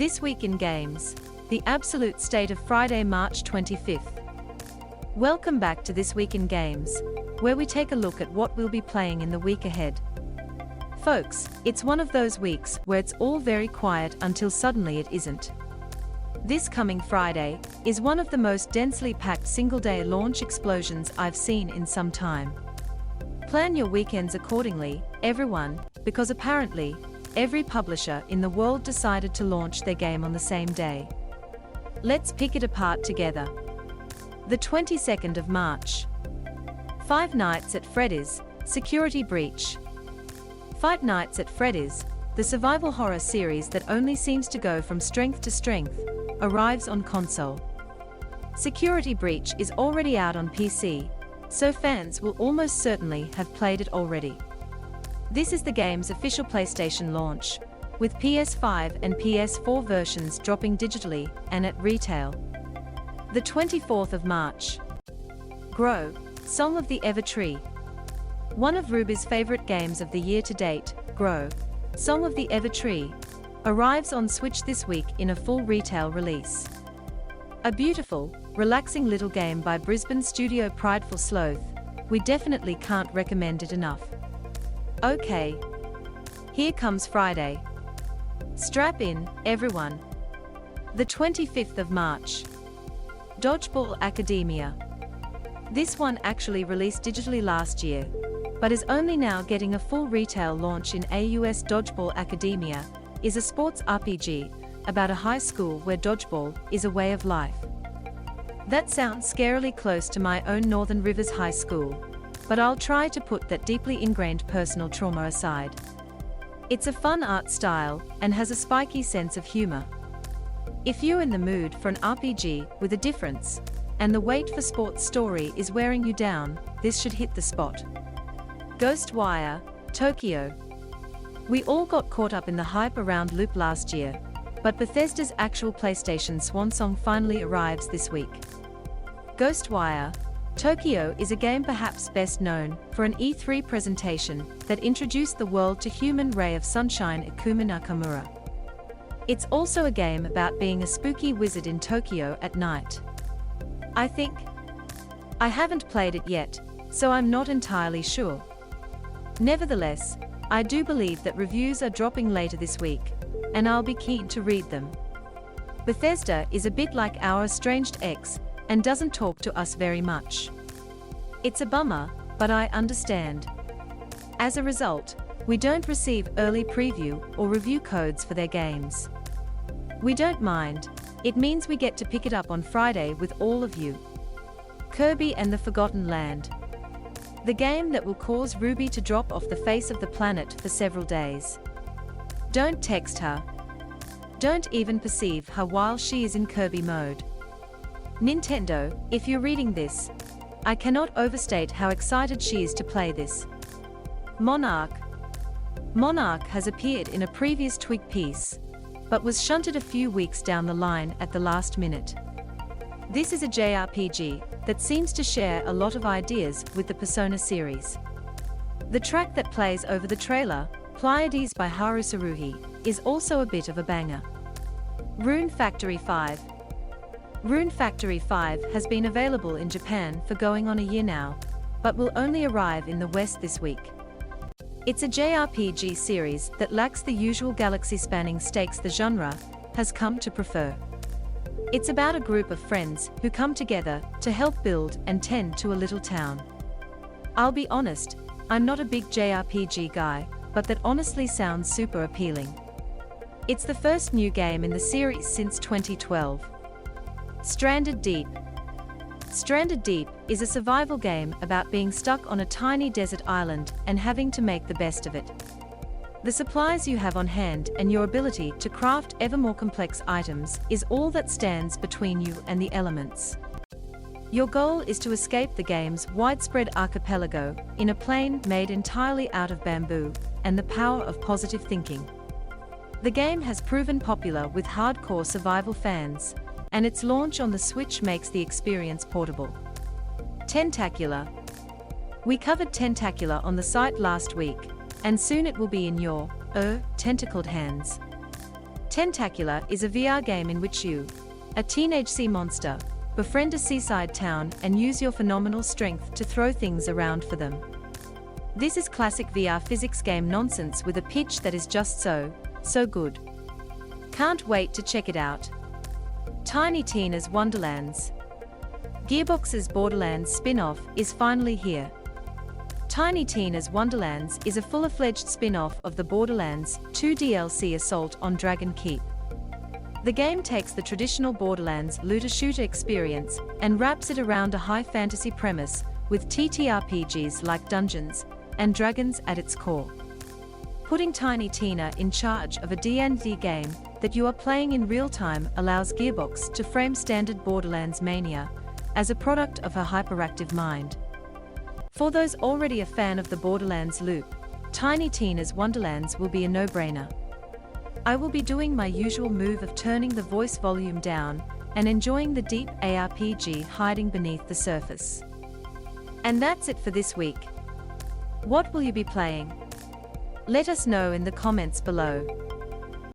This week in games, the absolute state of Friday, March 25th. Welcome back to This Week in Games, where we take a look at what we'll be playing in the week ahead. Folks, it's one of those weeks where it's all very quiet until suddenly it isn't. This coming Friday is one of the most densely packed single-day launch explosions I've seen in some time. Plan your weekends accordingly, everyone, because apparently, every publisher in the world decided to launch their game on the same day. Let's pick it apart together. The 22nd of March. Five Nights at Freddy's, Security Breach. Five Nights at Freddy's, the survival horror series that only seems to go from strength to strength, arrives on console. Security Breach is already out on PC, so fans will almost certainly have played it already. This is the game's official PlayStation launch, with PS5 and PS4 versions dropping digitally and at retail. The 24th of March. Grow, Song of the Ever Tree. One of Ruby's favorite games of the year to date, Grow, Song of the Ever Tree, arrives on Switch this week in a full retail release. A beautiful, relaxing little game by Brisbane studio Prideful Sloth, we definitely can't recommend it enough. Okay. Here comes Friday. Strap in, everyone. The 25th of March. Dodgeball Academia. This one actually released digitally last year, but is only now getting a full retail launch in AUS. Dodgeball Academia is a sports RPG about a high school where dodgeball is a way of life. That sounds scarily close to my own Northern Rivers High School, but I'll try to put that deeply ingrained personal trauma aside. It's a fun art style and has a spiky sense of humor. If you're in the mood for an RPG with a difference, and the wait for sports story is wearing you down, this should hit the spot. Ghostwire, Tokyo. We all got caught up in the hype around Loop last year, but Bethesda's actual PlayStation swansong finally arrives this week. Ghostwire, Tokyo is a game perhaps best known for an E3 presentation that introduced the world to human ray of sunshine Ikumi Nakamura. It's also a game about being a spooky wizard in Tokyo at night. I think. I haven't played it yet, so I'm not entirely sure. Nevertheless, I do believe that reviews are dropping later this week, and I'll be keen to read them. Bethesda is a bit like our estranged ex, and doesn't talk to us very much. It's a bummer, but I understand. As a result, we don't receive early preview or review codes for their games. We don't mind, it means we get to pick it up on Friday with all of you. Kirby and the Forgotten Land. The game that will cause Ruby to drop off the face of the planet for several days. Don't text her. Don't even perceive her while she is in Kirby mode. Nintendo, if you're reading this, I cannot overstate how excited she is to play this. Monarch. Monarch has appeared in a previous Twig piece, but was shunted a few weeks down the line at the last minute. This is a JRPG that seems to share a lot of ideas with the Persona series. The track that plays over the trailer, Pleiades by Haru Saruhi, is also a bit of a banger. Rune Factory 5. Rune Factory 5 has been available in Japan for going on a year now, but will only arrive in the West this week. It's a JRPG series that lacks the usual galaxy-spanning stakes the genre has come to prefer. It's about a group of friends who come together to help build and tend to a little town. I'll be honest, I'm not a big JRPG guy, but that honestly sounds super appealing. It's the first new game in the series since 2012. Stranded Deep. Stranded Deep is a survival game about being stuck on a tiny desert island and having to make the best of it. The supplies you have on hand and your ability to craft ever more complex items is all that stands between you and the elements. Your goal is to escape the game's widespread archipelago in a plane made entirely out of bamboo and the power of positive thinking. The game has proven popular with hardcore survival fans, and its launch on the Switch makes the experience portable. Tentacular. We covered Tentacular on the site last week, and soon it will be in your, tentacled hands. Tentacular is a VR game in which you, a teenage sea monster, befriend a seaside town and use your phenomenal strength to throw things around for them. This is classic VR physics game nonsense with a pitch that is just so good. Can't wait to check it out. Tiny Tina's Wonderlands. Gearbox's Borderlands spin-off is finally here. Tiny Tina's Wonderlands is a full-fledged spin-off of the Borderlands 2 DLC Assault on Dragon Keep. The game takes the traditional Borderlands looter-shooter experience and wraps it around a high fantasy premise with TTRPGs like Dungeons and Dragons at its core. Putting Tiny Tina in charge of a D&D game that you are playing in real time allows Gearbox to frame standard Borderlands mania as a product of her hyperactive mind. For those already a fan of the Borderlands loop, Tiny Tina's Wonderlands will be a no-brainer. I will be doing my usual move of turning the voice volume down and enjoying the deep ARPG hiding beneath the surface. And that's it for this week. What will you be playing? Let us know in the comments below.